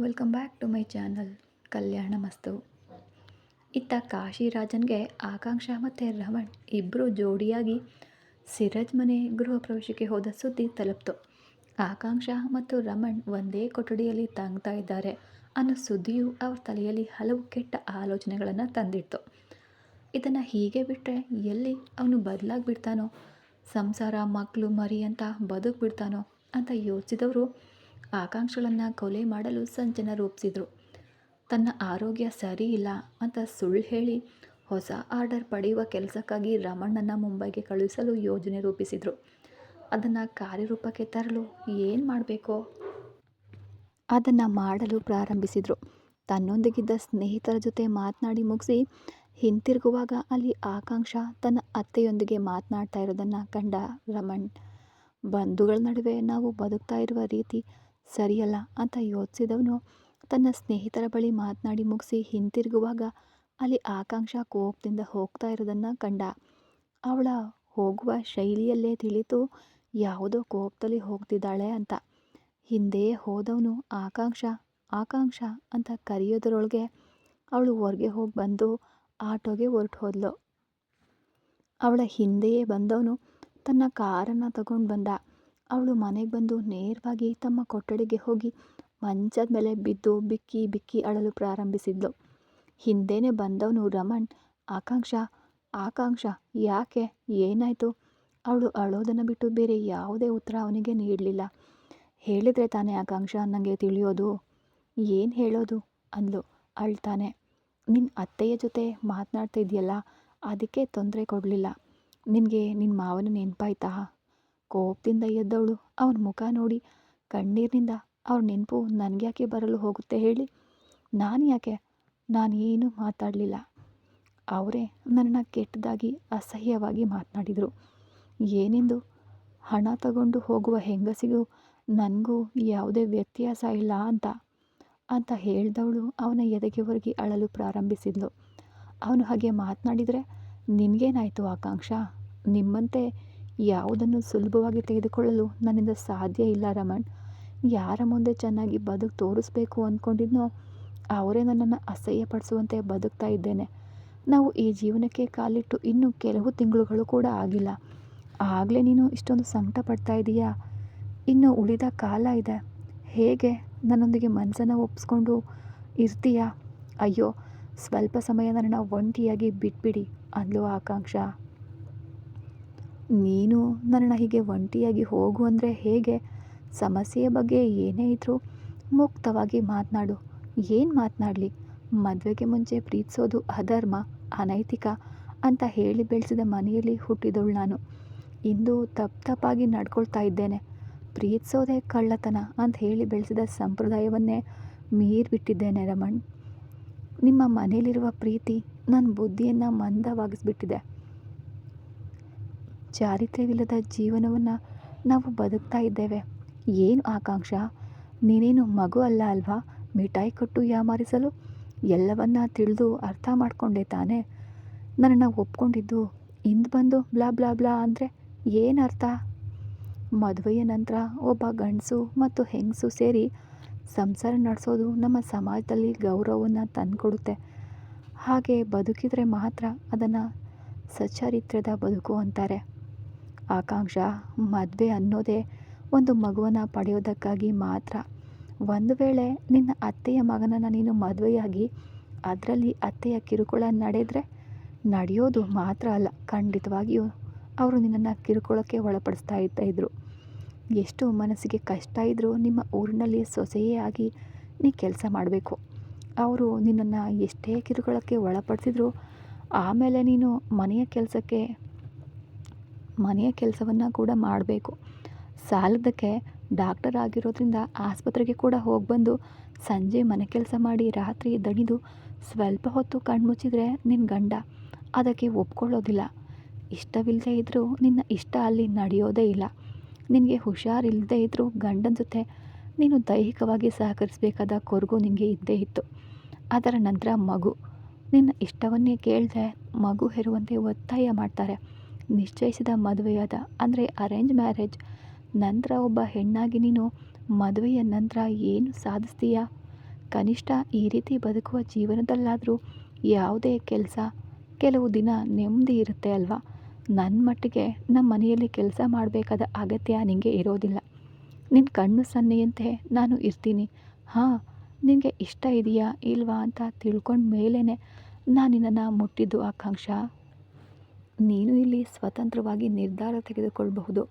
Welcome back to my channel ಕಲ್ಯಾಣ ಮಸ್ತು. ಇತ್ತ ಕಾಶಿರಾಜನ್ಗೆ ಆಕಾಂಕ್ಷ ಮತ್ತು ರಮಣ್ ಇಬ್ಬರು ಜೋಡಿಯಾಗಿ ಸಿರಜ್ ಮನೆ ಗೃಹ ಪ್ರವೇಶಕ್ಕೆ ಹೋದ ಸುದ್ದಿ ತಲುಪ್ತು. ಆಕಾಂಕ್ಷ ಮತ್ತು ರಮಣ್ ಒಂದೇ ಕೊಠಡಿಯಲ್ಲಿ ತಂಗ್ತಾ ಇದ್ದಾರೆ ಅನ್ನೋ ಸುದ್ದಿಯು ಅವ್ರ ತಲೆಯಲ್ಲಿ ಹಲವು ಕೆಟ್ಟ ಆಲೋಚನೆಗಳನ್ನು ತಂದಿತ್ತು. ಇದನ್ನು ಹೀಗೆ ಬಿಟ್ಟರೆ ಎಲ್ಲಿ ಅವನು ಬದಲಾಗ್ಬಿಡ್ತಾನೋ, ಸಂಸಾರ ಮಕ್ಕಳು ಮರಿ ಅಂತ ಬದುಕ್ಬಿಡ್ತಾನೋ ಅಂತ ಯೋಚಿಸಿದವರು ಆಕಾಂಕ್ಷಗಳನ್ನು ಕೊಲೆ ಮಾಡಲು ಸಂಚನ ರೂಪಿಸಿದರು. ತನ್ನ ಆರೋಗ್ಯ ಸರಿ ಇಲ್ಲ ಅಂತ ಸುಳ್ಳು ಹೇಳಿ ಹೊಸ ಆರ್ಡರ್ ಪಡೆಯುವ ಕೆಲಸಕ್ಕಾಗಿ ರಮಣ್ಣನ ಮುಂಬೈಗೆ ಕಳುಹಿಸಲು ಯೋಜನೆ ರೂಪಿಸಿದರು. ಅದನ್ನು ಕಾರ್ಯರೂಪಕ್ಕೆ ತರಲು ಏನು ಮಾಡಬೇಕೋ ಅದನ್ನು ಮಾಡಲು ಪ್ರಾರಂಭಿಸಿದರು. ತನ್ನೊಂದಿಗಿದ್ದ ಸ್ನೇಹಿತರ ಜೊತೆ ಮಾತನಾಡಿ ಮುಗಿಸಿ ಹಿಂತಿರುಗುವಾಗ ಅಲ್ಲಿ ಆಕಾಂಕ್ಷ ತನ್ನ ಅತ್ತೆಯೊಂದಿಗೆ ಮಾತನಾಡ್ತಾ ಇರೋದನ್ನು ಕಂಡ ರಮಣ್, ಬಂಧುಗಳ ನಡುವೆ ನಾವು ಬದುಕ್ತಾ ಇರುವ ರೀತಿ ಸರಿಯಲ್ಲ ಅಂತ ಯೋಚಿಸಿದವನು ತನ್ನ ಸ್ನೇಹಿತರ ಬಳಿ ಮಾತನಾಡಿ ಮುಗಿಸಿ ಹಿಂತಿರುಗುವಾಗ ಅಲ್ಲಿ ಆಕಾಂಕ್ಷ ಕೋಪದಿಂದ ಹೋಗ್ತಾ ಇರೋದನ್ನು ಕಂಡ. ಅವಳ ಹೋಗುವ ಶೈಲಿಯಲ್ಲೇ ತಿಳಿತು ಯಾವುದೋ ಕೋಪದಲ್ಲಿ ಹೋಗ್ತಿದ್ದಾಳೆ ಅಂತ. ಹಿಂದೆ ಹೋದವನು ಆಕಾಂಕ್ಷ ಆಕಾಂಕ್ಷ ಅಂತ ಕರೆಯೋದರೊಳಗೆ ಅವಳು ಹೊರಗೆ ಹೋಗಿ ಬಂದು ಆಟೋಗೆ ಹೊರಟು ಹೋದ್ಲು. ಅವಳ ಹಿಂದೆಯೇ ಬಂದವನು ತನ್ನ ಕಾರನ್ನು ತಗೊಂಡು ಬಂದ. ಅವಳು ಮನೆಗೆ ಬಂದು ನೇರವಾಗಿ ತಮ್ಮ ಕೊಠಡಿಗೆ ಹೋಗಿ ಮಂಚದ ಮೇಲೆ ಬಿದ್ದು ಬಿಕ್ಕಿ ಬಿಕ್ಕಿ ಅಳಲು ಪ್ರಾರಂಭಿಸಿದ್ಲು. ಹಿಂದೆನೇ ಬಂದವನು ರಮಣ್, ಆಕಾಂಕ್ಷ ಆಕಾಂಕ್ಷ ಯಾಕೆ, ಏನಾಯಿತು? ಅವಳು ಅಳೋದನ್ನು ಬಿಟ್ಟು ಬೇರೆ ಯಾವುದೇ ಉತ್ತರ ಅವನಿಗೆ ನೀಡಲಿಲ್ಲ. ಹೇಳಿದರೆ ತಾನೇ ಆಕಾಂಕ್ಷ ನನಗೆ ತಿಳಿಯೋದು. ಏನು ಹೇಳೋದು ಅಂದ್ಲು ಅಳ್ತಾನೆ. ನಿನ್ನ ಅತ್ತೆಯ ಜೊತೆ ಮಾತನಾಡ್ತಾ ಇದೆಯಲ್ಲ, ಅದಕ್ಕೆ ತೊಂದರೆ ಕೊಡಲಿಲ್ಲ. ನಿನಗೆ ನಿನ್ನ ಮಾವನ ನೆನಪಾಯ್ತಾ? ಕೋಪದಿಂದ ಎದ್ದವಳು ಅವನ ಮುಖ ನೋಡಿ ಕಣ್ಣೀರಿನಿಂದ, ಅವ್ರ ನೆನಪು ನನಗ್ಯಾಕೆ ಬರಲು ಹೋಗುತ್ತೆ ಹೇಳಿ? ನಾನು ಯಾಕೆ? ನಾನೇನು ಮಾತಾಡಲಿಲ್ಲ. ಅವರೇ ನನ್ನನ್ನು ಕೆಟ್ಟದಾಗಿ ಅಸಹ್ಯವಾಗಿ ಮಾತನಾಡಿದರು. ಏನೆಂದು? ಹಣ ತಗೊಂಡು ಹೋಗುವ ಹೆಂಗಸಿಗೂ ನನಗೂ ಯಾವುದೇ ವ್ಯತ್ಯಾಸ ಇಲ್ಲ ಅಂತ ಹೇಳಿದವಳು ಅವನ ಎದೆಗೆ ಒರಗಿ ಅಳಲು ಪ್ರಾರಂಭಿಸಿದ್ಲು. ಅವನು ಹಾಗೆ ಮಾತನಾಡಿದರೆ ನಿನಗೇನಾಯಿತು ಆಕಾಂಕ್ಷ? ನಿಮ್ಮಂತೆ ಯಾವುದನ್ನು ಸುಲಭವಾಗಿ ತೆಗೆದುಕೊಳ್ಳಲು ನನ್ನಿಂದ ಸಾಧ್ಯ ಇಲ್ಲ ರಮಣ್. ಯಾರ ಮುಂದೆ ಚೆನ್ನಾಗಿ ಬದುಕು ತೋರಿಸ್ಬೇಕು ಅಂದ್ಕೊಂಡಿದ್ನೋ ಅವರೇ ನನ್ನನ್ನು ಅಸಹ್ಯಪಡಿಸುವಂತೆ ಬದುಕ್ತಾ ಇದ್ದೇನೆ. ನಾವು ಈ ಜೀವನಕ್ಕೆ ಕಾಲಿಟ್ಟು ಇನ್ನೂ ಕೆಲವು ತಿಂಗಳುಗಳು ಕೂಡ ಆಗಿಲ್ಲ. ಆಗಲೇ ನೀನು ಇಷ್ಟೊಂದು ಸಂಕಟ ಪಡ್ತಾ ಇದೀಯಾ? ಇನ್ನು ಉಳಿದ ಕಾಲ ಇದೆ. ಹೇಗೆ ನನ್ನೊಂದಿಗೆ ಮನಸ್ಸನ್ನು ಒಪ್ಪಿಸ್ಕೊಂಡು ಇರ್ತೀಯಾ? ಅಯ್ಯೋ, ಸ್ವಲ್ಪ ಸಮಯ ನನ್ನನ್ನು ಒಂಟಿಯಾಗಿ ಬಿಟ್ಬಿಡಿ ಅಂದ್ಲು ಆಕಾಂಕ್ಷ. ನೀನು ನನ್ನನ್ನು ಹೀಗೆ ಒಂಟಿಯಾಗಿ ಹೋಗು ಅಂದರೆ ಹೇಗೆ? ಸಮಸ್ಯೆಯ ಬಗ್ಗೆ ಏನೇ ಇದ್ದರೂ ಮುಕ್ತವಾಗಿ ಮಾತನಾಡು. ಏನು ಮಾತನಾಡಲಿ? ಮದುವೆಗೆ ಮುಂಚೆ ಪ್ರೀತಿಸೋದು ಅಧರ್ಮ, ಅನೈತಿಕ ಅಂತ ಹೇಳಿ ಬೆಳೆಸಿದ ಮನೆಯಲ್ಲಿ ಹುಟ್ಟಿದವಳು ನಾನು. ಇಂದು ತಪ್ಪಾಗಿ ನಡ್ಕೊಳ್ತಾ ಇದ್ದೇನೆ. ಪ್ರೀತಿಸೋದೇ ಕಳ್ಳತನ ಅಂತ ಹೇಳಿ ಬೆಳೆಸಿದ ಸಂಪ್ರದಾಯವನ್ನೇ ಮೀರಿಬಿಟ್ಟಿದ್ದೇನೆ ರಮಣ್. ನಿಮ್ಮ ಮನೆಯಲ್ಲಿರುವ ಪ್ರೀತಿ ನನ್ನ ಬುದ್ಧಿಯನ್ನು ಮಂದವಾಗಿಸ್ಬಿಟ್ಟಿದೆ. ಚಾರಿತ್ರ್ಯವಿಲ್ಲದ ಜೀವನವನ್ನು ನಾವು ಬದುಕ್ತಾ ಇದ್ದೇವೆ. ಏನು ಆಕಾಂಕ್ಷ, ನೀನೇನು ಮಗು ಅಲ್ಲ ಅಲ್ವಾ ಮಿಠಾಯಿ ಕೊಟ್ಟು ಯಾಮಾರಿಸಲು? ಎಲ್ಲವನ್ನ ತಿಳಿದು ಅರ್ಥ ಮಾಡಿಕೊಂಡೆ ತಾನೇ? ನನ್ನನ್ನು ಒಪ್ಕೊಂಡಿದ್ದು ಇಂದು ಬಂದು ಬ್ಲಾ ಬ್ಲಾ ಬ್ಲಾ ಅಂದರೆ ಏನು ಅರ್ಥ? ಮದುವೆಯ ನಂತರ ಒಬ್ಬ ಗಂಡಸು ಮತ್ತು ಹೆಂಗಸು ಸೇರಿ ಸಂಸಾರ ನಡೆಸೋದು ನಮ್ಮ ಸಮಾಜದಲ್ಲಿ ಗೌರವವನ್ನು ತಂದುಕೊಡುತ್ತೆ. ಹಾಗೆ ಬದುಕಿದರೆ ಮಾತ್ರ ಅದನ್ನು ಸಚ್ಚಾರಿತ್ರ್ಯದ ಬದುಕು ಅಂತಾರೆ. ಆಕಾಂಕ್ಷ, ಮದುವೆ ಅನ್ನೋದೇ ಒಂದು ಮಗುವನ್ನು ಪಡೆಯೋದಕ್ಕಾಗಿ ಮಾತ್ರ. ಒಂದು ವೇಳೆ ನಿನ್ನ ಅತ್ತೆಯ ಮಗನನ್ನು ನೀನು ಮದುವೆಯಾಗಿ ಅದರಲ್ಲಿ ಅತ್ತೆಯ ಕಿರುಕುಳ ನಡೆಯೋದು ಮಾತ್ರ ಅಲ್ಲ, ಖಂಡಿತವಾಗಿಯೂ ಅವರು ನಿನ್ನನ್ನು ಕಿರುಕುಳಕ್ಕೆ ಒಳಪಡಿಸ್ತಾ ಇದ್ರು. ಎಷ್ಟು ಮನಸ್ಸಿಗೆ ಕಷ್ಟ ಇದ್ದರೂ ನಿಮ್ಮ ಊರಿನಲ್ಲಿ ಸೊಸೆಯೇ ಆಗಿ ನೀ ಕೆಲಸ ಮಾಡಬೇಕು. ಅವರು ನಿನ್ನನ್ನು ಎಷ್ಟೇ ಕಿರುಕುಳಕ್ಕೆ ಒಳಪಡಿಸಿದ್ರು ಆಮೇಲೆ ನೀನು ಮನೆಯ ಕೆಲಸವನ್ನು ಕೂಡ ಮಾಡಬೇಕು. ಸಾಲದಕ್ಕೆ ಡಾಕ್ಟರ್ ಆಗಿರೋದ್ರಿಂದ ಆಸ್ಪತ್ರೆಗೆ ಕೂಡ ಹೋಗಿಬಂದು ಸಂಜೆ ಮನೆ ಕೆಲಸ ಮಾಡಿ ರಾತ್ರಿ ದಣಿದು ಸ್ವಲ್ಪ ಹೊತ್ತು ಕಣ್ಮುಚ್ಚಿದ್ರೆ ನಿನ್ನ ಗಂಡ ಅದಕ್ಕೆ ಒಪ್ಕೊಳ್ಳೋದಿಲ್ಲ. ಇಷ್ಟವಿಲ್ಲದೆ ಇದ್ದರೂ ನಿನ್ನ ಇಷ್ಟ ಅಲ್ಲಿ ನಡೆಯೋದೇ ಇಲ್ಲ. ನಿನಗೆ ಹುಷಾರಿಲ್ಲದೆ ಇದ್ದರೂ ಗಂಡನ ಜೊತೆ ನೀನು ದೈಹಿಕವಾಗಿ ಸಹಕರಿಸಬೇಕಾದ ಕೊರಗು ನಿನಗೆ ಇದ್ದೇ ಇತ್ತು. ಅದರ ನಂತರ ಮಗು. ನಿನ್ನ ಇಷ್ಟವನ್ನೇ ಕೇಳದೆ ಮಗು ಹೆರುವಂತೆ ಒತ್ತಾಯ ಮಾಡ್ತಾರೆ. ನಿಶ್ಚಯಿಸಿದ ಮದುವೆಯಾದ ಅಂದರೆ ಅರೇಂಜ್ ಮ್ಯಾರೇಜ್ ನಂತರ ಒಬ್ಬ ಹೆಣ್ಣಾಗಿ ನೀನು ಮದುವೆಯ ನಂತರ ಏನು ಸಾಧಿಸ್ತೀಯಾ? ಕನಿಷ್ಠ ಈ ರೀತಿ ಬದುಕುವ ಜೀವನದಲ್ಲಾದರೂ ಯಾವುದೇ ಕೆಲಸ ಕೆಲವು ದಿನ ನೆಮ್ಮದಿ ಇರುತ್ತೆ ಅಲ್ವಾ? ನನ್ನ ಮಟ್ಟಿಗೆ ನಮ್ಮ ಮನೆಯಲ್ಲಿ ಕೆಲಸ ಮಾಡಬೇಕಾದ ಅಗತ್ಯ ನಿನಗೆ ಇರೋದಿಲ್ಲ. ನಿನ್ನ ಕಣ್ಣು ಸನ್ನೆಯಂತೆ ನಾನು ಇರ್ತೀನಿ. ಹಾಂ, ನಿನಗೆ ಇಷ್ಟ ಇದೆಯಾ ಇಲ್ವಾ ಅಂತ ತಿಳ್ಕೊಂಡ ಮೇಲೇ ನಾನು ನಿನ್ನನ್ನು ಮುಟ್ಟಿದ್ದು ಆಕಾಂಕ್ಷ. ನೀನು ಇಲ್ಲಿ ಸ್ವತಂತ್ರವಾಗಿ ನಿರ್ಧಾರ ತೆಗೆದುಕೊಳ್ಳಬಹುದು.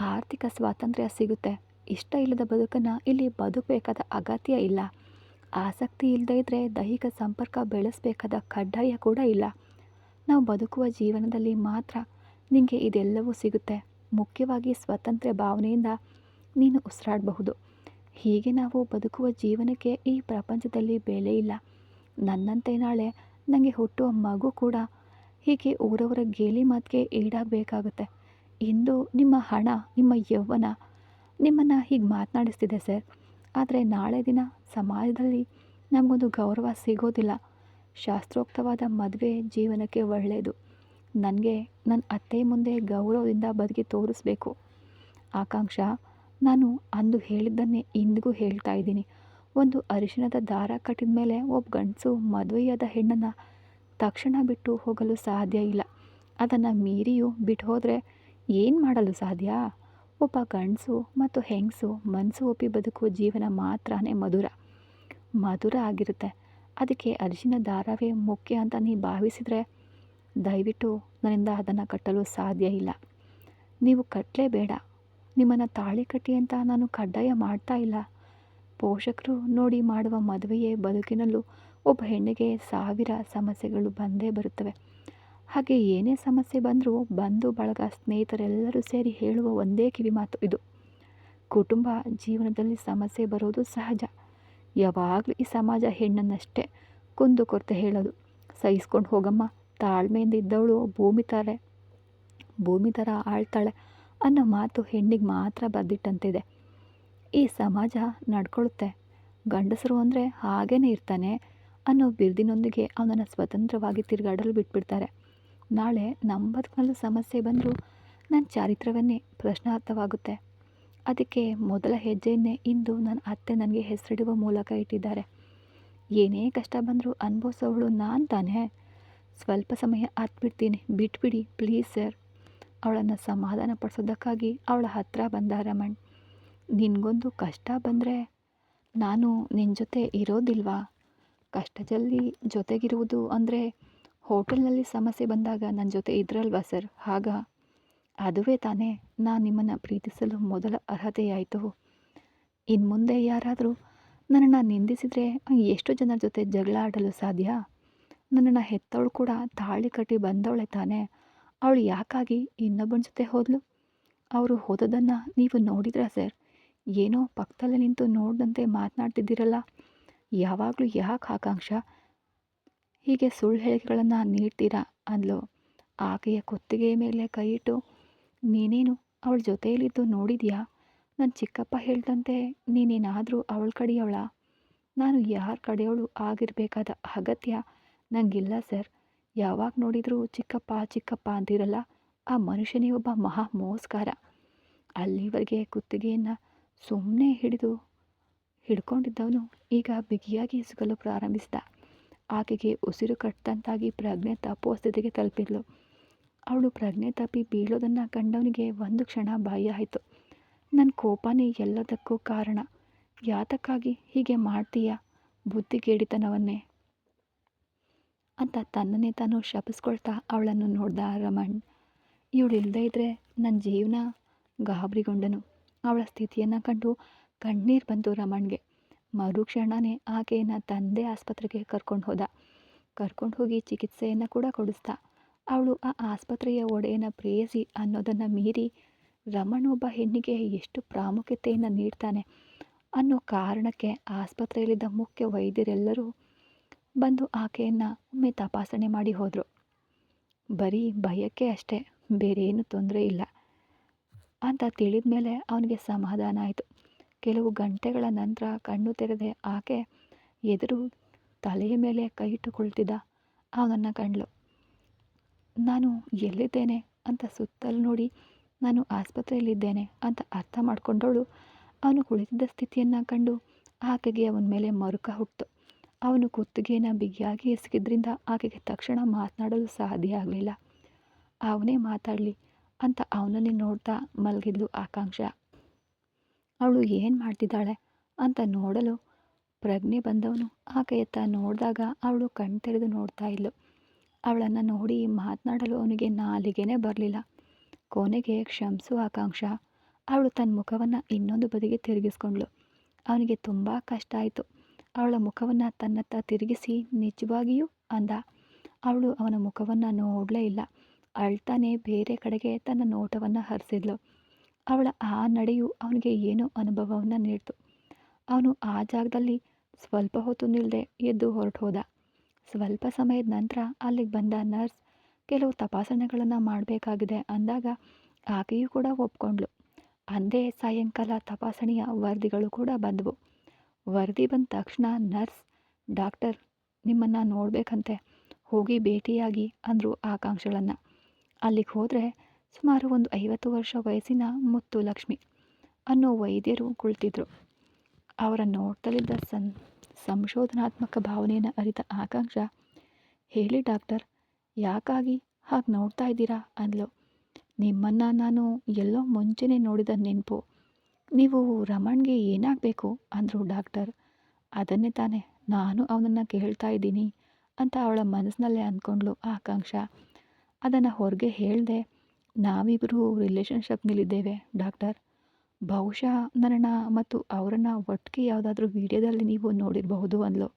ಆರ್ಥಿಕ ಸ್ವಾತಂತ್ರ್ಯ ಸಿಗುತ್ತೆ. ಇಷ್ಟ ಇಲ್ಲದ ಬದುಕನ್ನು ಇಲ್ಲಿ ಬದುಕಬೇಕಾದ ಅಗತ್ಯ ಇಲ್ಲ. ಆಸಕ್ತಿ ಇಲ್ಲದೇ ಇದ್ದರೆ ದೈಹಿಕ ಸಂಪರ್ಕ ಬೆಳೆಸಬೇಕಾದ ಕಡ್ಡಾಯ ಕೂಡ ಇಲ್ಲ. ನಾವು ಬದುಕುವ ಜೀವನದಲ್ಲಿ ಮಾತ್ರ ನಿನಗೆ ಇದೆಲ್ಲವೂ ಸಿಗುತ್ತೆ. ಮುಖ್ಯವಾಗಿ ಸ್ವಾತಂತ್ರ್ಯ ಭಾವನೆಯಿಂದ ನೀನು ಉಸಿರಾಡಬಹುದು. ಹೀಗೆ ನಾವು ಬದುಕುವ ಜೀವನಕ್ಕೆ ಈ ಪ್ರಪಂಚದಲ್ಲಿ ಬೆಲೆ ಇಲ್ಲ. ನನ್ನಂತೆ ನಾಳೆ ನನಗೆ ಹುಟ್ಟುವ ಮಗು ಕೂಡ ಹೀಗೆ ಊರವರ ಗೇಲಿ ಮಾತಿಗೆ ಈಡಾಗಬೇಕಾಗುತ್ತೆ. ಇಂದು ನಿಮ್ಮ ಹಣ, ನಿಮ್ಮ ಯೌವನ ನಿಮ್ಮನ್ನು ಹೀಗೆ ಮಾತನಾಡಿಸ್ತಿದೆ ಸರ್. ಆದರೆ ನಾಳೆ ದಿನ ಸಮಾಜದಲ್ಲಿ ನಮಗೊಂದು ಗೌರವ ಸಿಗೋದಿಲ್ಲ. ಶಾಸ್ತ್ರೋಕ್ತವಾದ ಮದುವೆ ಜೀವನಕ್ಕೆ ಒಳ್ಳೆಯದು. ನನಗೆ ನನ್ನ ಅತ್ತೆ ಮುಂದೆ ಗೌರವದಿಂದ ಬದುಕಿ ತೋರಿಸ್ಬೇಕು. ಆಕಾಂಕ್ಷ, ನಾನು ಅಂದು ಹೇಳಿದ್ದನ್ನೇ ಇಂದಿಗೂ ಹೇಳ್ತಾ ಇದ್ದೀನಿ. ಒಂದು ಅರಿಶಿಣದ ದಾರ ಕಟ್ಟಿದ ಮೇಲೆ ಒಬ್ಬ ಗಂಡಸು ಮದುವೆಯಾದ ಹೆಣ್ಣನ್ನು ತಕ್ಷಣ ಬಿಟ್ಟು ಹೋಗಲು ಸಾಧ್ಯ ಇಲ್ಲ. ಅದನ್ನು ಮೀರಿಯೂ ಬಿಟ್ಟು ಹೋದರೆ ಏನು ಮಾಡಲು ಸಾಧ್ಯ? ಒಬ್ಬ ಗಂಡಸು ಮತ್ತು ಹೆಂಗಸು ಮನಸ್ಸು ಒಪ್ಪಿ ಬದುಕುವ ಜೀವನ ಮಾತ್ರನೇ ಮಧುರ ಆಗಿರುತ್ತೆ. ಅದಕ್ಕೆ ಅರಿಶಿನ ದಾರವೇ ಮುಖ್ಯ ಅಂತ ನೀವು ಭಾವಿಸಿದರೆ ದಯವಿಟ್ಟು ನನ್ನಿಂದ ಅದನ್ನು ಕಟ್ಟಲು ಸಾಧ್ಯ ಇಲ್ಲ. ನೀವು ಕಟ್ಟಲೇಬೇಡ. ನಿಮ್ಮನ್ನು ತಾಳಿ ಕಟ್ಟಿ ಅಂತ ನಾನು ಕಡ್ಡಾಯ ಮಾಡ್ತಾ ಇಲ್ಲ. ಪೋಷಕರು ನೋಡಿ ಮಾಡುವ ಮದುವೆಯೇ ಬದುಕಿನಲ್ಲೂ ಒಬ್ಬ ಹೆಣ್ಣಿಗೆ ಸಾವಿರ ಸಮಸ್ಯೆಗಳು ಬಂದೇ ಬರುತ್ತವೆ. ಹಾಗೆ ಏನೇ ಸಮಸ್ಯೆ ಬಂದರೂ ಬಂಧು ಬಳಗ ಸ್ನೇಹಿತರೆಲ್ಲರೂ ಸೇರಿ ಹೇಳುವ ಒಂದೇ ಕಿವಿಮಾತು ಇದು: ಕುಟುಂಬ ಜೀವನದಲ್ಲಿ ಸಮಸ್ಯೆ ಬರೋದು ಸಹಜ. ಯಾವಾಗಲೂ ಈ ಸಮಾಜ ಹೆಣ್ಣನ್ನಷ್ಟೇ ಕುಂದು ಕೊರತೆ ಹೇಳೋದು. ಸಹಿಸ್ಕೊಂಡು ಹೋಗಮ್ಮ, ತಾಳ್ಮೆಯಿಂದ ಇದ್ದವಳು ಭೂಮಿ ಥರ ಆಳ್ತಾಳೆ ಅನ್ನೋ ಮಾತು ಹೆಣ್ಣಿಗೆ ಮಾತ್ರ ಬದ್ದಿಟ್ಟಂತಿದೆ. ಈ ಸಮಾಜ ನಡ್ಕೊಳ್ಳುತ್ತೆ. ಗಂಡಸರು ಅಂದರೆ ಹಾಗೇ ಇರ್ತಾನೆ ಅನ್ನೋ ಬಿರುದಿನೊಂದಿಗೆ ಅವನನ್ನು ಸ್ವತಂತ್ರವಾಗಿ ತಿರುಗಾಡಲು ಬಿಟ್ಬಿಡ್ತಾರೆ. ನಾಳೆ ನಮ್ಮ ಬದುಕಿನಲ್ಲೂ ಸಮಸ್ಯೆ ಬಂದರೂ ನನ್ನ ಚಾರಿತ್ರವನ್ನೇ ಪ್ರಶ್ನಾರ್ಥವಾಗುತ್ತೆ. ಅದಕ್ಕೆ ಮೊದಲ ಹೆಜ್ಜೆಯನ್ನೇ ಇಂದು ನನ್ನ ಅತ್ತೆ ನನಗೆ ಹೆಸರಿಡುವ ಮೂಲಕ ಇಟ್ಟಿದ್ದಾರೆ. ಏನೇ ಕಷ್ಟ ಬಂದರೂ ಅನುಭವಿಸೋವಳು ನಾನು ತಾನೇ. ಸ್ವಲ್ಪ ಸಮಯ ಬಿಟ್ಬಿಡಿ ಪ್ಲೀಸ್ ಸರ್. ಅವಳನ್ನು ಸಮಾಧಾನ ಪಡಿಸೋದಕ್ಕಾಗಿ ಅವಳ ಹತ್ರ ಬಂದ ರಮಣ್. ನಿನಗೊಂದು ಕಷ್ಟ ಬಂದರೆ ನಾನು ನಿನ್ನ ಜೊತೆ ಇರೋದಿಲ್ವಾ? ಕಷ್ಟದಲ್ಲಿ ಜೊತೆಗಿರುವುದು ಅಂದರೆ ಹೋಟೆಲ್ನಲ್ಲಿ ಸಮಸ್ಯೆ ಬಂದಾಗ ನನ್ನ ಜೊತೆ ಇದ್ರಲ್ವಾ ಸರ್? ಅದುವೇ ತಾನೇ ನಾನು ನಿಮ್ಮನ್ನು ಪ್ರೀತಿಸಲು ಮೊದಲ ಅರ್ಹತೆಯಾಯಿತು. ಇನ್ನು ಮುಂದೆ ಯಾರಾದರೂ ನನ್ನನ್ನು ನಿಂದಿಸಿದರೆ ಎಷ್ಟು ಜನರ ಜೊತೆ ಜಗಳ ಆಡಲು ಸಾಧ್ಯ? ನನ್ನನ್ನು ಹೆತ್ತವಳು ಕೂಡ ತಾಳಿ ಕಟ್ಟಿ ಬಂದವಳೆ ತಾನೇ. ಅವಳು ಯಾಕಾಗಿ ಇನ್ನೊಬ್ಬನ ಜೊತೆ ಹೋದಳು? ಅವರು ಹೋದದನ್ನು ನೀವು ನೋಡಿದ್ರಾ ಸರ್? ಏನೋ ಪಕ್ಕದಲ್ಲೇ ನಿಂತು ನೋಡಿದಂತೆ ಮಾತನಾಡ್ತಿದ್ದೀರಲ್ಲ. ಯಾವಾಗಲೂ ಯಾಕೆ ಆಕಾಂಕ್ಷ ಹೀಗೆ ಸುಳ್ಳು ಹೇಳಿಕೆಗಳನ್ನು ನೀಡ್ತೀರಾ ಅಂದ್ಲು. ಆಕೆಯ ಕುತ್ತಿಗೆಯ ಮೇಲೆ ಕೈ ಇಟ್ಟು, ನೀನೇನು ಅವಳ ಜೊತೆಯಲ್ಲಿದ್ದು ನೋಡಿದ್ಯಾ? ನನ್ನ ಚಿಕ್ಕಪ್ಪ ಹೇಳ್ದಂತೆ ನೀನೇನಾದರೂ ಅವಳ ಕಡೆಯವಳ? ನಾನು ಯಾರ ಕಡೆಯವಳು ಆಗಿರಬೇಕಾದ ಅಗತ್ಯ ನನಗಿಲ್ಲ ಸರ್. ಯಾವಾಗ ನೋಡಿದರೂ ಚಿಕ್ಕಪ್ಪ ಚಿಕ್ಕಪ್ಪ ಅಂತಿರಲ್ಲ, ಆ ಮನುಷ್ಯನೇ ಒಬ್ಬ ಮಹಾ ಮೋಸ್ಕಾರ. ಅಲ್ಲಿವರೆಗೆ ಕುತ್ತಿಗೆಯನ್ನು ಸುಮ್ಮನೆ ಹಿಡ್ಕೊಂಡಿದ್ದವನು ಈಗ ಬಿಗಿಯಾಗಿ ಇಸುಕಲು ಪ್ರಾರಂಭಿಸಿದ. ಆಕೆಗೆ ಉಸಿರು ಕಟ್ಟದಂತಾಗಿ ಪ್ರಜ್ಞೆ ತಪ್ಪುವ ಸ್ಥಿತಿಗೆ ತಲುಪಿದ್ಲು. ಅವಳು ಪ್ರಜ್ಞೆ ತಪ್ಪಿ ಬೀಳೋದನ್ನು ಕಂಡವನಿಗೆ ಒಂದು ಕ್ಷಣ ಭಯ ಆಯಿತು. ನನ್ನ ಕೋಪನೇ ಎಲ್ಲದಕ್ಕೂ ಕಾರಣ. ಯಾತಕ್ಕಾಗಿ ಹೀಗೆ ಮಾಡ್ತೀಯಾ ಬುದ್ಧಿಗೇಡಿತನವನ್ನೇ ಅಂತ ತನ್ನನ್ನೇ ತಾನು ಶಪಿಸ್ಕೊಳ್ತಾ ಅವಳನ್ನು ನೋಡ್ದ ರಮಣ್. ಇವಳು ಇಲ್ಲದೇ ಇದ್ದರೆ ನನ್ನ ಜೀವನ ಗಾಬರಿಗೊಂಡನು. ಅವಳ ಸ್ಥಿತಿಯನ್ನು ಕಂಡು ಕಣ್ಣೀರು ಬಂತು ರಮಣ್ಗೆ. ಮರುಕ್ಷಣನೇ ಆಕೆಯನ್ನು ತಂದೆ ಆಸ್ಪತ್ರೆಗೆ ಕರ್ಕೊಂಡು ಹೋಗಿ ಚಿಕಿತ್ಸೆಯನ್ನು ಕೂಡ ಕೊಡಿಸ್ದ. ಅವಳು ಆ ಆಸ್ಪತ್ರೆಯ ಒಡೆಯನ ಪ್ರೇಯಸಿ ಅನ್ನೋದನ್ನು ಮೀರಿ ರಮಣ್ ಒಬ್ಬ ಹೆಣ್ಣಿಗೆ ಎಷ್ಟು ಪ್ರಾಮುಖ್ಯತೆಯನ್ನು ನೀಡ್ತಾನೆ ಅನ್ನೋ ಕಾರಣಕ್ಕೆ ಆಸ್ಪತ್ರೆಯಲ್ಲಿದ್ದ ಮುಖ್ಯ ವೈದ್ಯರೆಲ್ಲರೂ ಬಂದು ಆಕೆಯನ್ನು ಒಮ್ಮೆ ತಪಾಸಣೆ ಮಾಡಿ ಹೋದರು. ಬರೀ ಭಯಕ್ಕೆ ಅಷ್ಟೇ, ಬೇರೇನು ತೊಂದರೆ ಇಲ್ಲ ಅಂತ ತಿಳಿದ ಮೇಲೆ ಅವನಿಗೆ ಸಮಾಧಾನ ಆಯಿತು. ಕೆಲವು ಗಂಟೆಗಳ ನಂತರ ಕಣ್ಣು ತೆರೆದೆ ಆಕೆ ಎದುರು ತಲೆಯ ಮೇಲೆ ಕೈ ಇಟ್ಟು ಕುಳಿತಿದ್ದ ಅವನನ್ನು ಕಂಡ್ಳು. ನಾನು ಎಲ್ಲಿದ್ದೇನೆ ಅಂತ ಸುತ್ತಲೂ ನೋಡಿ ನಾನು ಆಸ್ಪತ್ರೆಯಲ್ಲಿದ್ದೇನೆ ಅಂತ ಅರ್ಥ ಮಾಡಿಕೊಂಡವಳು ಅವನು ಕುಳಿತಿದ್ದ ಸ್ಥಿತಿಯನ್ನು ಕಂಡು ಆಕೆಗೆ ಅವನ ಮೇಲೆ ಮರುಕ ಹುಟ್ಟಿತು. ಅವನು ಕುತ್ತಿಗೆನ ಬಿಗಿಯಾಗಿ ಎಸಗಿದ್ರಿಂದ ಆಕೆಗೆ ತಕ್ಷಣ ಮಾತನಾಡಲು ಸಾಧ್ಯ ಆಗಲಿಲ್ಲ. ಅವನೇ ಮಾತಾಡಲಿ ಅಂತ ಅವನನ್ನೇ ನೋಡ್ತಾ ಮಲಗಿದ್ಲು ಆಕಾಂಕ್ಷ. ಅವಳು ಏನು ಮಾಡ್ತಿದ್ದಾಳೆ ಅಂತ ನೋಡಲು ಪ್ರಜ್ಞೆ ಬಂದವನು ಆಕೆಯತ್ತ ನೋಡಿದಾಗ ಅವಳು ಕಣ್ತೆರೆದು ನೋಡ್ತಾ ಇದ್ಲು. ಅವಳನ್ನು ನೋಡಿ ಮಾತನಾಡಲು ಅವನಿಗೆ ನಾಲಿಗೆನೇ ಬರಲಿಲ್ಲ. ಕೊನೆಗೆ ಕ್ಷಮಿಸು ಆಕಾಂಕ್ಷ. ಅವಳು ತನ್ನ ಮುಖವನ್ನು ಇನ್ನೊಂದು ಬದಿಗೆ ತಿರುಗಿಸ್ಕೊಂಡ್ಳು. ಅವನಿಗೆ ತುಂಬ ಕಷ್ಟ ಆಯಿತು. ಅವಳ ಮುಖವನ್ನು ತನ್ನತ್ತ ತಿರುಗಿಸಿ ನಿಜವಾಗಿಯೂ ಅಂದ. ಅವಳು ಅವನ ಮುಖವನ್ನು ನೋಡಲೇ ಇಲ್ಲ. ಅಳ್ತಾನೆ ಬೇರೆ ಕಡೆಗೆ ತನ್ನ ನೋಟವನ್ನು ಹರಿಸಿದ್ಲು. ಅವಳ ಆ ನಡೆಯು ಅವನಿಗೆ ಏನೋ ಅನುಭವವನ್ನು ನೀಡಿತು. ಅವನು ಆ ಜಾಗದಲ್ಲಿ ಸ್ವಲ್ಪ ಹೊತ್ತು ನಿಲ್ಲದೆ ಎದ್ದು ಹೊರಟು ಹೋದ. ಸ್ವಲ್ಪ ಸಮಯದ ನಂತರ ಅಲ್ಲಿಗೆ ಬಂದ ನರ್ಸ್ ಕೆಲವು ತಪಾಸಣೆಗಳನ್ನು ಮಾಡಬೇಕಾಗಿದೆ ಅಂದಾಗ ಆಕೆಯೂ ಕೂಡ ಒಪ್ಕೊಂಡ್ಳು. ಅಂದೇ ಸಾಯಂಕಾಲ ತಪಾಸಣೆಯ ವರದಿಗಳು ಕೂಡ ಬಂದವು. ವರದಿ ಬಂದ ತಕ್ಷಣ ನರ್ಸ್, ಡಾಕ್ಟರ್ ನಿಮ್ಮನ್ನು ನೋಡಬೇಕಂತೆ, ಹೋಗಿ ಭೇಟಿಯಾಗಿ ಅಂದರು ಆಕಾಂಕ್ಷಗಳನ್ನು. ಅಲ್ಲಿಗೆ ಹೋದರೆ ಸುಮಾರು ಒಂದು 50 ವರ್ಷ ವಯಸ್ಸಿನ ಮುತ್ತು ಲಕ್ಷ್ಮಿ ಅನ್ನೋ ವೈದ್ಯರು ಕುಳಿತಿದ್ರು. ಅವರ ನೋಡ್ತಲಿದ್ದ ಸಂಶೋಧನಾತ್ಮಕ ಭಾವನೆಯನ್ನು ಅರಿತ ಆಕಾಂಕ್ಷ, ಹೇಳಿ ಡಾಕ್ಟರ್, ಯಾಕಾಗಿ ಹಾಗೆ ನೋಡ್ತಾ ಇದ್ದೀರಾ ಅಂದ್ಲು. ನಿಮ್ಮನ್ನು ನಾನು ಎಲ್ಲೋ ಮುಂಚೆನೇ ನೋಡಿದ ನೆನಪು. ನೀವು ರಮಣ್ಗೆ ಏನಾಗಬೇಕು ಅಂದರು ಡಾಕ್ಟರ್. ಅದನ್ನೇ ತಾನೇ ನಾನು ಅವನನ್ನು ಕೇಳ್ತಾ ಇದ್ದೀನಿ ಅಂತ ಅವಳ ಮನಸ್ಸಿನಲ್ಲೇ ಅಂದ್ಕೊಂಡ್ಳು ಆಕಾಂಕ್ಷ. ಅದನ್ನು ಹೊರಗೆ ಹೇಳಿದೆ. ನಾವಿಬ್ಬರು ರಿಲೇಷನ್ಶಿಪ್ನಲ್ಲಿದ್ದೇವೆ ಡಾಕ್ಟರ್. ಬಹುಶಃ ನನ್ನನ್ನು ಮತ್ತು ಅವರನ್ನು ಒಟ್ಟಿಗೆ ಯಾವುದಾದ್ರೂ ವಿಡಿಯೋದಲ್ಲಿ ನೀವು ನೋಡಿರಬಹುದು ಅಂದ್ಲು.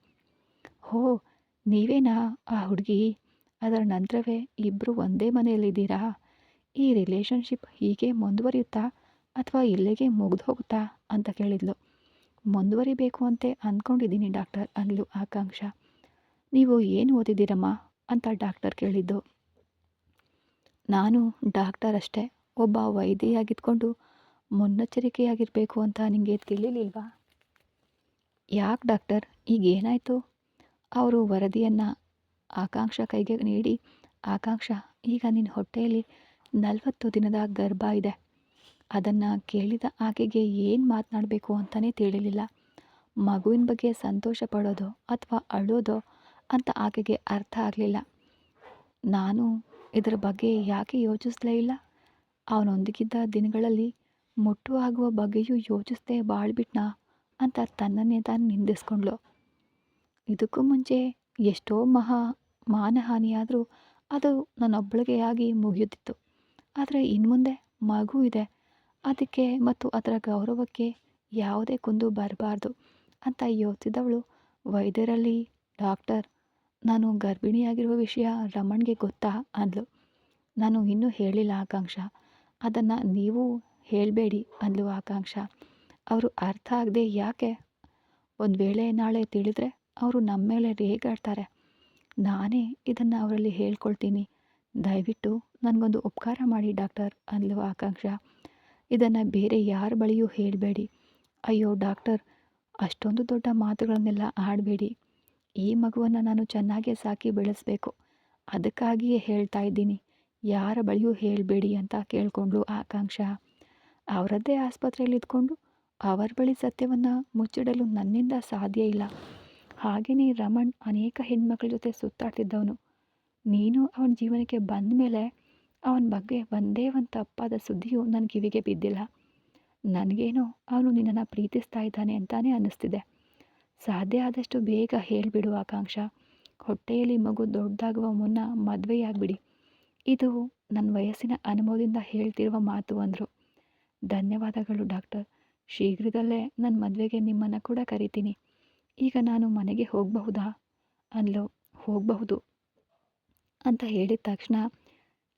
ಹೋ, ನೀವೇನಾ ಆ ಹುಡುಗಿ? ಅದರ ನಂತರವೇ ಇಬ್ಬರು ಒಂದೇ ಮನೆಯಲ್ಲಿದ್ದೀರಾ? ಈ ರಿಲೇಷನ್ಶಿಪ್ ಹೀಗೆ ಮುಂದುವರಿಯುತ್ತಾ ಅಥವಾ ಇಲ್ಲಿಗೆ ಮುಗಿದು ಹೋಗುತ್ತಾ ಅಂತ ಕೇಳಿದ್ಲು. ಮುಂದುವರಿಬೇಕು ಅಂತೆ ಅಂದ್ಕೊಂಡಿದ್ದೀನಿ ಡಾಕ್ಟರ್ ಅಂದ್ಲು ಆಕಾಂಕ್ಷ. ನೀವು ಏನು ಓದಿದ್ದೀರಮ್ಮ ಅಂತ ಡಾಕ್ಟರ್ ಕೇಳಿದ್ದು. ನಾನು ಡಾಕ್ಟರ್ ಅಷ್ಟೇ, ಒಬ್ಬ ವೈದ್ಯೆಯಾಗಿದ್ಕೊಂಡು ಮುನ್ನೆಚ್ಚರಿಕೆಯಾಗಿರಬೇಕು ಅಂತ ನಿಮಗೆ ತಿಳಿಲಿಲ್ವಾ? ಯಾಕೆ ಡಾಕ್ಟರ್, ಈಗ ಏನಾಯಿತು? ಅವರು ವರದಿಯನ್ನು ಆಕಾಂಕ್ಷ ಕೈಗೆ ನೀಡಿ, ಆಕಾಂಕ್ಷ, ಈಗ ನಿನ್ನ ಹೊಟ್ಟೆಯಲ್ಲಿ 40 ದಿನದ ಗರ್ಭ ಇದೆ. ಅದನ್ನು ಕೇಳಿದ ಆಕೆಗೆ ಏನು ಮಾತನಾಡಬೇಕು ಅಂತಲೇ ತಿಳಿಲಿಲ್ಲ. ಮಗುವಿನ ಬಗ್ಗೆ ಸಂತೋಷ ಪಡೋದೋ ಅಥವಾ ಅಳೋದೋ ಅಂತ ಆಕೆಗೆ ಅರ್ಥ ಆಗಲಿಲ್ಲ. ನಾನು ಇದರ ಬಗ್ಗೆ ಯಾಕೆ ಯೋಚಿಸಲೇ ಇಲ್ಲ? ಅವನೊಂದಿಗಿದ್ದ ದಿನಗಳಲ್ಲಿ ಮುಟ್ಟು ಆಗುವ ಬಗ್ಗೆಯೂ ಯೋಚಿಸದೆ ಬಾಳ್ಬಿಟ್ನಾ ಅಂತ ತನ್ನನ್ನೇ ತಾನು ನಿಂದಿಸ್ಕೊಂಡ್ಳು. ಇದಕ್ಕೂ ಮುಂಚೆ ಎಷ್ಟೋ ಮಾನಹಾನಿಯಾದರೂ ಅದು ನನ್ನೊಬ್ಬಳಿಗೆ ಆಗಿ ಮುಗಿಯುತ್ತಿತ್ತು. ಆದರೆ ಇನ್ಮುಂದೆ ಮಗು ಇದೆ, ಅದಕ್ಕೆ ಮತ್ತು ಅದರ ಗೌರವಕ್ಕೆ ಯಾವುದೇ ಕುಂದು ಬರಬಾರ್ದು ಅಂತ ಯೋಚಿಸಿದವಳು ವೈದ್ಯರಲ್ಲಿ, ಡಾಕ್ಟರ್, ನಾನು ಗರ್ಭಿಣಿಯಾಗಿರುವ ವಿಷಯ ರಮಣ್ಗೆ ಗೊತ್ತಾ ಅಂದ್ಲು. ನಾನು ಇನ್ನೂ ಹೇಳಿಲ್ಲ ಆಕಾಂಕ್ಷ, ಅದನ್ನು ನೀವು ಹೇಳಬೇಡಿ ಅಂದ್ಲು ಆಕಾಂಕ್ಷ. ಅವರು ಅರ್ಥ ಆಗದೆ ಯಾಕೆ? ಒಂದು ವೇಳೆ ನಾಳೆ ತಿಳಿದ್ರೆ ಅವರು ನಮ್ಮ ಮೇಲೆ ರೇಗಾಡ್ತಾರೆ. ನಾನೇ ಇದನ್ನು ಅವರಲ್ಲಿ ಹೇಳ್ಕೊಳ್ತೀನಿ. ದಯವಿಟ್ಟು ನನಗೊಂದು ಉಪಕಾರ ಮಾಡಿ ಡಾಕ್ಟರ್ ಅಂದ್ಲು ಆಕಾಂಕ್ಷ. ಇದನ್ನು ಬೇರೆ ಯಾರ ಬಳಿಯೂ ಹೇಳಬೇಡಿ. ಅಯ್ಯೋ ಡಾಕ್ಟರ್, ಅಷ್ಟೊಂದು ದೊಡ್ಡ ಮಾತುಗಳನ್ನೆಲ್ಲ ಆಡಬೇಡಿ. ಈ ಮಗುವನ್ನು ನಾನು ಚೆನ್ನಾಗಿ ಸಾಕಿ ಬೆಳೆಸಬೇಕು. ಅದಕ್ಕಾಗಿಯೇ ಹೇಳ್ತಾ ಇದ್ದೀನಿ. ಯಾರ ಬಳಿಯೂ ಹೇಳಬೇಡಿ ಅಂತ ಕೇಳಿಕೊಂಡ್ಳು ಆಕಾಂಕ್ಷ. ಅವರದ್ದೇ ಆಸ್ಪತ್ರೆಯಲ್ಲಿ ಇದ್ಕೊಂಡು ಅವರ ಬಳಿ ಸತ್ಯವನ್ನು ಮುಚ್ಚಿಡಲು ನನ್ನಿಂದ ಸಾಧ್ಯ ಇಲ್ಲ. ಹಾಗೆಯೇ ರಮಣ್ ಅನೇಕ ಹೆಣ್ಮಕ್ಳ ಜೊತೆ ಸುತ್ತಾಡ್ತಿದ್ದವನು. ನೀನು ಅವನ ಜೀವನಕ್ಕೆ ಬಂದ ಮೇಲೆ ಅವನ ಬಗ್ಗೆ ಒಂದೇ ಒಂದು ತಪ್ಪಾದ ಸುದ್ದಿಯೂ ನನ್ನ ಕಿವಿಗೆ ಬಿದ್ದಿಲ್ಲ. ನನಗೇನೋ ಅವನು ನಿನ್ನನ್ನು ಪ್ರೀತಿಸ್ತಾ ಇದ್ದಾನೆ ಅಂತಾನೆ ಅನ್ನಿಸ್ತಿದೆ. ಸಾಧ್ಯ ಆದಷ್ಟು ಬೇಗ ಹೇಳಿಬಿಡು ಆಕಾಂಕ್ಷ. ಹೊಟ್ಟೆಯಲ್ಲಿ ಮಗು ದೊಡ್ಡದಾಗುವ ಮುನ್ನ ಮದುವೆಯಾಗ್ಬಿಡಿ. ಇದು ನನ್ನ ವಯಸ್ಸಿನ ಅನುಭವದಿಂದ ಹೇಳ್ತಿರುವ ಮಾತು ಅಂದರು. ಧನ್ಯವಾದಗಳು ಡಾಕ್ಟರ್. ಶೀಘ್ರದಲ್ಲೇ ನನ್ನ ಮದುವೆಗೆ ನಿಮ್ಮನ್ನು ಕೂಡ ಕರಿತೀನಿ. ಈಗ ನಾನು ಮನೆಗೆ ಹೋಗಬಹುದಾ ಅಂದ್ಲು. ಹೋಗಬಹುದು ಅಂತ ಹೇಳಿದ ತಕ್ಷಣ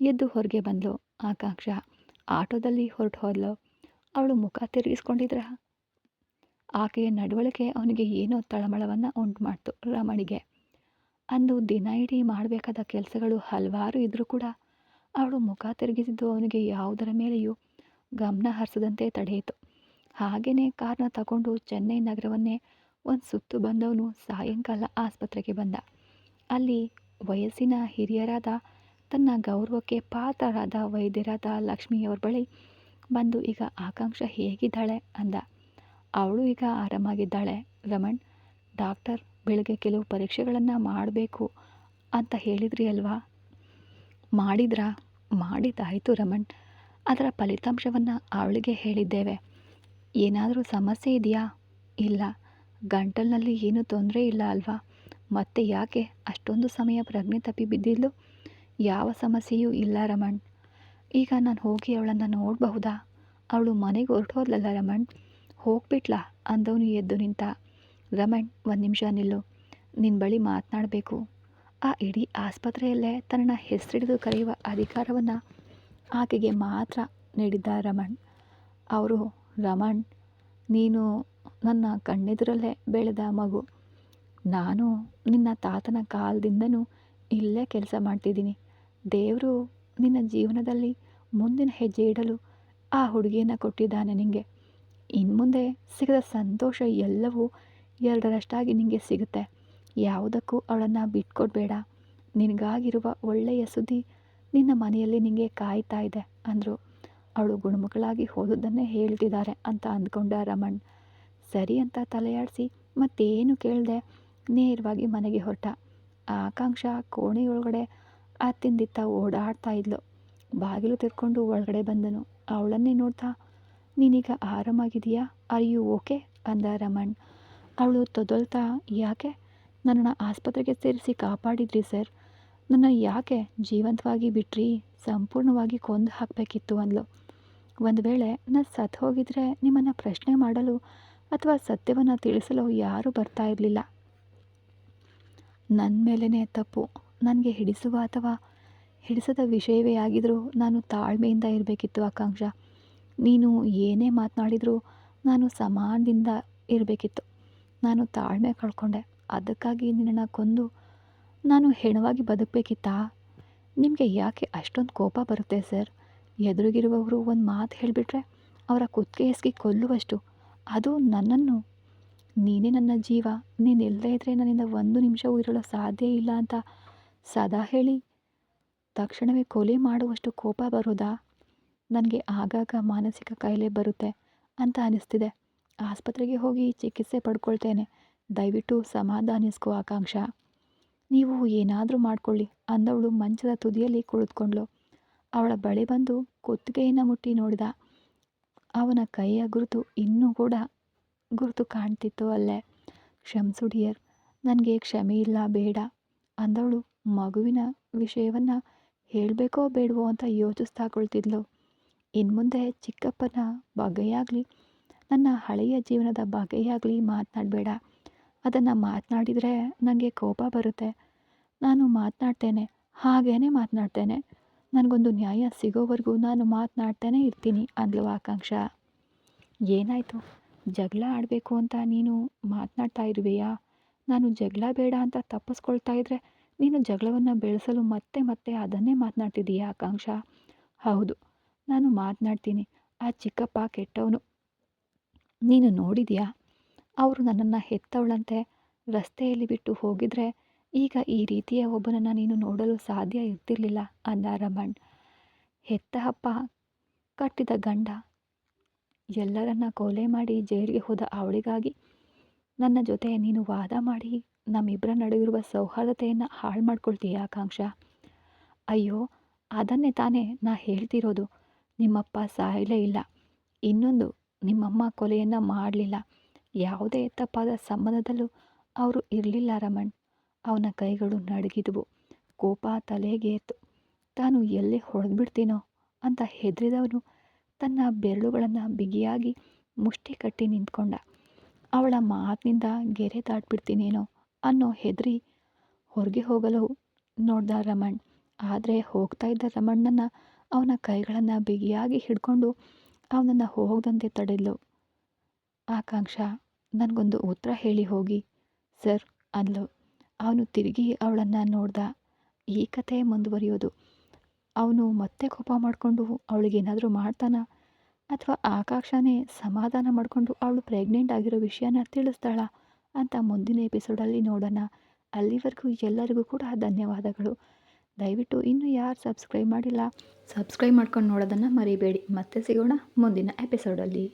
ಎದ್ದು ಹೊರಗೆ ಬಂದಳು ಆಕಾಂಕ್ಷ. ಆಟೋದಲ್ಲಿ ಹೊರಟು ಹೋದ್ಲು. ಅವಳು ಮುಖ ತಿರುಗಿಸ್ಕೊಂಡಿದ್ರ ಆಕೆಯ ನಡವಳಿಕೆ ಅವನಿಗೆ ಏನೋ ತಳಮಳವನ್ನು ಉಂಟು ಮಾಡ್ತು ರಮಣಿಗೆ. ಅಂದು ದಿನ ಇಡೀ ಮಾಡಬೇಕಾದ ಕೆಲಸಗಳು ಹಲವಾರು ಇದ್ದರೂ ಕೂಡ ಅವಳು ಮುಖ ತಿರುಗಿಸಿದ್ದು ಅವನಿಗೆ ಯಾವುದರ ಮೇಲೆಯೂ ಗಮನ ಹರಿಸದಂತೆ ತಡೆಯಿತು. ಹಾಗೆಯೇ ಕಾರ್ನ ತಗೊಂಡು ಚೆನ್ನೈ ನಗರವನ್ನೇ ಒಂದು ಸುತ್ತು ಬಂದವನು ಸಾಯಂಕಾಲ ಆಸ್ಪತ್ರೆಗೆ ಬಂದ. ಅಲ್ಲಿ ವಯಸ್ಸಿನ ಹಿರಿಯರಾದ ತನ್ನ ಗೌರವಕ್ಕೆ ಪಾತ್ರರಾದ ವೈದ್ಯರಾದ ಲಕ್ಷ್ಮಿಯವರ ಬಳಿ ಬಂದು, ಈಗ ಆಕಾಂಕ್ಷ ಹೇಗಿದ್ದಾಳೆ ಅಂದ. ಅವಳು ಈಗ ಆರಾಮಾಗಿದ್ದಾಳೆ, ರಮಣ್, ಡಾಕ್ಟರ್ ಬೆಳಗ್ಗೆ ಕೆಲವು ಪರೀಕ್ಷೆಗಳನ್ನು ಮಾಡಬೇಕು ಅಂತ ಹೇಳಿದ್ರಿ ಅಲ್ವಾ? ಮಾಡಿದ್ರಾ? ಮಾಡಿದ್ದಾಯಿತು ರಮಣ್. ಅದರ ಫಲಿತಾಂಶವನ್ನು ಅವಳಿಗೆ ಹೇಳಿದ್ದೇವೆ. ಏನಾದರೂ ಸಮಸ್ಯೆ ಇದೆಯಾ? ಇಲ್ಲ. ಗಂಟಲಿನಲ್ಲಿ ಏನೂ ತೊಂದರೆ ಇಲ್ಲ ಅಲ್ವಾ? ಮತ್ತೆ ಯಾಕೆ ಅಷ್ಟೊಂದು ಸಮಯ ಪ್ರಜ್ಞೆ ತಪ್ಪಿ ಬಿದ್ದಿದ್ಲು? ಯಾವ ಸಮಸ್ಯೆಯೂ ಇಲ್ಲ ರಮಣ್. ಈಗ ನಾನು ಹೋಗಿ ಅವಳನ್ನು ನೋಡಬಹುದಾ? ಅವಳು ಮನೆಗೆ ಹೊರಟೋದ್ಲಲ್ಲ ರಮಣ್. ಹೋಗ್ಬಿಟ್ಲಾ ಅಂದವನು ಎದ್ದು ನಿಂತ. ರಮಣ್, ಒಂದು ನಿಮಿಷ ನಿಲ್ಲು. ನಿನ್ನ ಬಳಿ ಮಾತನಾಡಬೇಕು. ಆ ಇಡೀ ಆಸ್ಪತ್ರೆಯಲ್ಲೇ ತನ್ನ ಹೆಸರಿಡಿದು ಕರೆಯುವ ಅಧಿಕಾರವನ್ನು ಆಕೆಗೆ ಮಾತ್ರ ನೀಡಿದ್ದ ರಮಣ್. ಅವರು, ರಮಣ್, ನೀನು ನನ್ನ ಕಣ್ಣೆದುರಲ್ಲೇ ಬೆಳೆದ ಮಗು. ನಾನು ನಿನ್ನ ತಾತನ ಕಾಲದಿಂದನೂ ಇಲ್ಲೇ ಕೆಲಸ ಮಾಡ್ತಿದ್ದೀನಿ. ದೇವರು ನಿನ್ನ ಜೀವನದಲ್ಲಿ ಮುಂದಿನ ಹೆಜ್ಜೆ ಇಡಲು ಆ ಹುಡುಗಿಯನ್ನು ಕೊಟ್ಟಿದ್ದಾನೆ ನಿನಗೆ. ಇನ್ನು ಮುಂದೆ ಸಿಗದ ಸಂತೋಷ ಎಲ್ಲವೂ ಎರಡರಷ್ಟಾಗಿ ನಿನಗೆ ಸಿಗುತ್ತೆ. ಯಾವುದಕ್ಕೂ ಅವಳನ್ನು ಬಿಟ್ಕೊಡ್ಬೇಡ. ನಿನಗಾಗಿರುವ ಒಳ್ಳೆಯ ಸುದ್ದಿ ನಿನ್ನ ಮನೆಯಲ್ಲಿ ನಿನಗೆ ಕಾಯ್ತಾ ಇದೆ ಅಂದರು. ಅವಳು ಗುಣಮುಖಳಾಗಿ ಹೋದುದನ್ನೇ ಹೇಳ್ತಿದ್ದಾರೆ ಅಂತ ಅಂದ್ಕೊಂಡ ರಮಣ್. ಸರಿ ಅಂತ ತಲೆಯಾಡಿಸಿ ಮತ್ತೇನು ಕೇಳದೆ ನೇರವಾಗಿ ಮನೆಗೆ ಹೊರಟ. ಆಕಾಂಕ್ಷ ಕೋಣೆಯೊಳಗಡೆ ಅತ್ತಿಂದಿತ್ತ ಓಡಾಡ್ತಾ ಇದ್ಲು. ಬಾಗಿಲು ತೆರ್ಕೊಂಡು ಒಳಗಡೆ ಬಂದನು. ಅವಳನ್ನೇ ನೋಡ್ತಾ, ನೀನೀಗ ಆರಾಮಾಗಿದೆಯಾ? ಆರ್ ಯು ಓಕೆ ಅಂದ ರಮಣ್. ಅವಳು ತೊದಲ್ತಾ, ಯಾಕೆ? ನನ್ನನ್ನು ಆಸ್ಪತ್ರೆಗೆ ಸೇರಿಸಿ ಕಾಪಾಡಿದ್ರಿ ಸರ್. ನನ್ನ ಯಾಕೆ ಜೀವಂತವಾಗಿ ಬಿಟ್ರಿ? ಸಂಪೂರ್ಣವಾಗಿ ಕೊಂದು ಹಾಕಬೇಕಿತ್ತು ಅಂದ್ಲು. ಒಂದು ವೇಳೆ ನಾನು ಸತ್ತು ಹೋಗಿದ್ರೆ ನಿಮ್ಮನ್ನು ಪ್ರಶ್ನೆ ಮಾಡಲು ಅಥವಾ ಸತ್ಯವನ್ನು ತಿಳಿಸಲು ಯಾರೂ ಬರ್ತಾ ಇರಲಿಲ್ಲ. ನನ್ನ ಮೇಲೇ ತಪ್ಪು. ನನಗೆ ಹಿಡಿಸುವ ಅಥವಾ ಹಿಡಿಸದ ವಿಷಯವೇ ಆಗಿದ್ರೂ ನಾನು ತಾಳ್ಮೆಯಿಂದ ಇರಬೇಕಿತ್ತು ಆಕಾಂಕ್ಷ. ನೀನು ಏನೇ ಮಾತನಾಡಿದರೂ ನಾನು ಸಮಾನದಿಂದ ಇರಬೇಕಿತ್ತು. ನಾನು ತಾಳ್ಮೆ ಕಳ್ಕೊಂಡೆ. ಅದಕ್ಕಾಗಿ ನಿನ್ನನ್ನು ಕೊಂದು ನಾನು ಹೆಣವಾಗಿ ಬದುಕಬೇಕಿತ್ತಾ? ನಿಮಗೆ ಯಾಕೆ ಅಷ್ಟೊಂದು ಕೋಪ ಬರುತ್ತೆ ಸರ್? ಎದುರಿಗಿರುವವರು ಒಂದು ಮಾತು ಹೇಳಿಬಿಟ್ರೆ ಅವರ ಕುತ್ತಿಗೆ ಎಸಗಿ ಕೊಲ್ಲುವಷ್ಟು, ಅದು ನನ್ನನ್ನು. ನೀನೇ ನನ್ನ ಜೀವ. ನೀನಿಲ್ಲದೇ ಇದ್ದರೆ ನನ್ನಿಂದ ಒಂದು ನಿಮಿಷವೂ ಇರಲು ಸಾಧ್ಯ ಇಲ್ಲ ಅಂತ ಸದಾ ಹೇಳಿ ತಕ್ಷಣವೇ ಕೊಲೆ ಮಾಡುವಷ್ಟು ಕೋಪ ಬರೋದಾ? ನನಗೆ ಆಗಾಗ ಮಾನಸಿಕ ಕಾಯಿಲೆ ಬರುತ್ತೆ ಅಂತ ಅನಿಸ್ತಿದೆ. ಆಸ್ಪತ್ರೆಗೆ ಹೋಗಿ ಚಿಕಿತ್ಸೆ ಪಡ್ಕೊಳ್ತೇನೆ. ದಯವಿಟ್ಟು ಸಮಾಧಾನಿಸ್ಕೋ ಆಕಾಂಕ್ಷ. ನೀವು ಏನಾದರೂ ಮಾಡ್ಕೊಳ್ಳಿ ಅಂದವಳು ಮಂಚದ ತುದಿಯಲ್ಲಿ ಕುಳಿತುಕೊಂಡ್ಳು. ಅವಳ ಬಳಿ ಬಂದು ಕುತ್ತಿಗೆಯನ್ನು ಮುಟ್ಟಿ ನೋಡಿದ. ಅವನ ಕೈಯ ಗುರುತು ಇನ್ನೂ ಕೂಡ ಗುರುತು ಕಾಣ್ತಿತ್ತು ಅಲ್ಲೇ. ಕ್ಷಮಿಸು ಡಿಯರ್, ನನಗೆ ಕ್ಷಮೆ ಇಲ್ಲ, ಬೇಡ ಅಂದವಳು ಮಗುವಿನ ವಿಷಯವನ್ನು ಹೇಳಬೇಕೋ ಬೇಡವೋ ಅಂತ ಯೋಚಿಸ್ತಾ ಕುಳಿತಿದ್ಲು. ಇನ್ಮುಂದೆ ಚಿಕ್ಕಪ್ಪನ ಬಗ್ಗೆಯಾಗಲಿ ನನ್ನ ಹಳೆಯ ಜೀವನದ ಬಗ್ಗೆಯಾಗಲಿ ಮಾತನಾಡಬೇಡ. ಅದನ್ನು ಮಾತನಾಡಿದರೆ ನನಗೆ ಕೋಪ ಬರುತ್ತೆ. ನಾನು ಮಾತನಾಡ್ತೇನೆ, ಹಾಗೇ ಮಾತನಾಡ್ತೇನೆ. ನನಗೊಂದು ನ್ಯಾಯ ಸಿಗೋವರೆಗೂ ನಾನು ಮಾತನಾಡ್ತಾನೆ ಇರ್ತೀನಿ ಅಂದ್ಲು ಆಕಾಂಕ್ಷ. ಏನಾಯಿತು? ಜಗಳ ಆಡಬೇಕು ಅಂತ ನೀನು ಮಾತನಾಡ್ತಾ ಇರುವೆಯಾ? ನಾನು ಜಗಳ ಬೇಡ ಅಂತ ತಪ್ಪಿಸ್ಕೊಳ್ತಾ ಇದ್ದರೆ ನೀನು ಜಗಳವನ್ನು ಬೆಳೆಸಲು ಮತ್ತೆ ಮತ್ತೆ ಅದನ್ನೇ ಮಾತನಾಡ್ತಿದ್ದೀಯಾ ಆಕಾಂಕ್ಷ? ಹೌದು, ನಾನು ಮಾತನಾಡ್ತೀನಿ. ಆ ಚಿಕ್ಕಪ್ಪ ಕೆಟ್ಟವನು. ನೀನು ನೋಡಿದೆಯಾ? ಅವರು ನನ್ನನ್ನು ಹೆತ್ತವಳಂತೆ ರಸ್ತೆಯಲ್ಲಿ ಬಿಟ್ಟು ಹೋಗಿದ್ರೆ ಈಗ ಈ ರೀತಿಯ ಒಬ್ಬನನ್ನು ನೀನು ನೋಡಲು ಸಾಧ್ಯ ಇರ್ತಿರ್ಲಿಲ್ಲ ಅಂದ ರಮಣ್. ಹೆತ್ತ ಅಪ್ಪ, ಕಟ್ಟಿದ ಗಂಡ, ಎಲ್ಲರನ್ನ ಕೊಲೆ ಮಾಡಿ ಜೈಲಿಗೆ ಹೋದ ಅವಳಿಗಾಗಿ ನನ್ನ ಜೊತೆ ನೀನು ವಾದ ಮಾಡಿ ನಮ್ಮಿಬ್ಬರ ನಡುವಿರುವ ಸೌಹಾರ್ದತೆಯನ್ನು ಹಾಳು ಮಾಡ್ಕೊಳ್ತೀಯ ಆಕಾಂಕ್ಷ. ಅಯ್ಯೋ, ಅದನ್ನೇ ತಾನೇ ನಾ ಹೇಳ್ತಿರೋದು. ನಿಮ್ಮಪ್ಪ ಸಾಯಲೇ ಇಲ್ಲ. ಇನ್ನೊಂದು, ನಿಮ್ಮಮ್ಮ ಕೊಲೆಯನ್ನು ಮಾಡಲಿಲ್ಲ. ಯಾವುದೇ ತಪ್ಪಾದ ಸಂಬಂಧದಲ್ಲೂ ಅವರು ಇರಲಿಲ್ಲ ರಮಣ್. ಅವನ ಕೈಗಳು ನಡುಗಿದ್ವು. ಕೋಪ ತಲೆಗೇರ್ತು. ತಾನು ಎಲ್ಲೇ ಹೊಡೆದ್ಬಿಡ್ತೀನೋ ಅಂತ ಹೆದರಿದವನು ತನ್ನ ಬೆರಳುಗಳನ್ನು ಬಿಗಿಯಾಗಿ ಮುಷ್ಟಿ ಕಟ್ಟಿ ನಿಂತ್ಕೊಂಡ. ಅವಳ ಮಾತಿನಿಂದ ಗೆರೆ ದಾಟ್ಬಿಡ್ತೀನೇನೋ ಅನ್ನೋ ಹೆದರಿ ಹೊರಗೆ ಹೋಗಲು ನೋಡ್ದ ರಮಣ್. ಆದರೆ ಹೋಗ್ತಾ ಇದ್ದ ರಮಣ್ಣನ ಅವನ ಕೈಗಳನ್ನು ಬಿಗಿಯಾಗಿ ಹಿಡ್ಕೊಂಡು ಅವನನ್ನು ಹೋಗದಂತೆ ತಡೆದ್ಲು. ಆಕಾಂಕ್ಷ, ನನಗೊಂದು ಉತ್ತರ ಹೇಳಿ ಹೋಗಿ ಸರ್ ಅಂದ್ಲು. ಅವನು ತಿರುಗಿ ಅವಳನ್ನು ನೋಡ್ದ. ಈ ಕಥೆ ಮುಂದುವರಿಯೋದು. ಅವನು ಮತ್ತೆ ಕೋಪ ಮಾಡಿಕೊಂಡು ಅವಳಿಗೇನಾದರೂ ಮಾಡ್ತಾನ ಅಥವಾ ಆಕಾಂಕ್ಷನೇ ಸಮಾಧಾನ ಮಾಡಿಕೊಂಡು ಅವಳು ಪ್ರೆಗ್ನೆಂಟ್ ಆಗಿರೋ ವಿಷಯನ ತಿಳಿಸ್ತಾಳ ಅಂತ ಮುಂದಿನ ಎಪಿಸೋಡಲ್ಲಿ ನೋಡೋಣ. ಅಲ್ಲಿವರೆಗೂ ಎಲ್ಲರಿಗೂ ಕೂಡ ಧನ್ಯವಾದಗಳು. ದಯವಿಟ್ಟು ಇನ್ನೂ ಯಾರು ಸಬ್ಸ್ಕ್ರೈಬ್ ಮಾಡಿಲ್ಲ, ಸಬ್ಸ್ಕ್ರೈಬ್ ಮಾಡ್ಕೊಂಡು ನೋಡೋದನ್ನು ಮರಿಬೇಡಿ. ಮತ್ತೆ ಸಿಗೋಣ ಮುಂದಿನ ಎಪಿಸೋಡಲ್ಲಿ.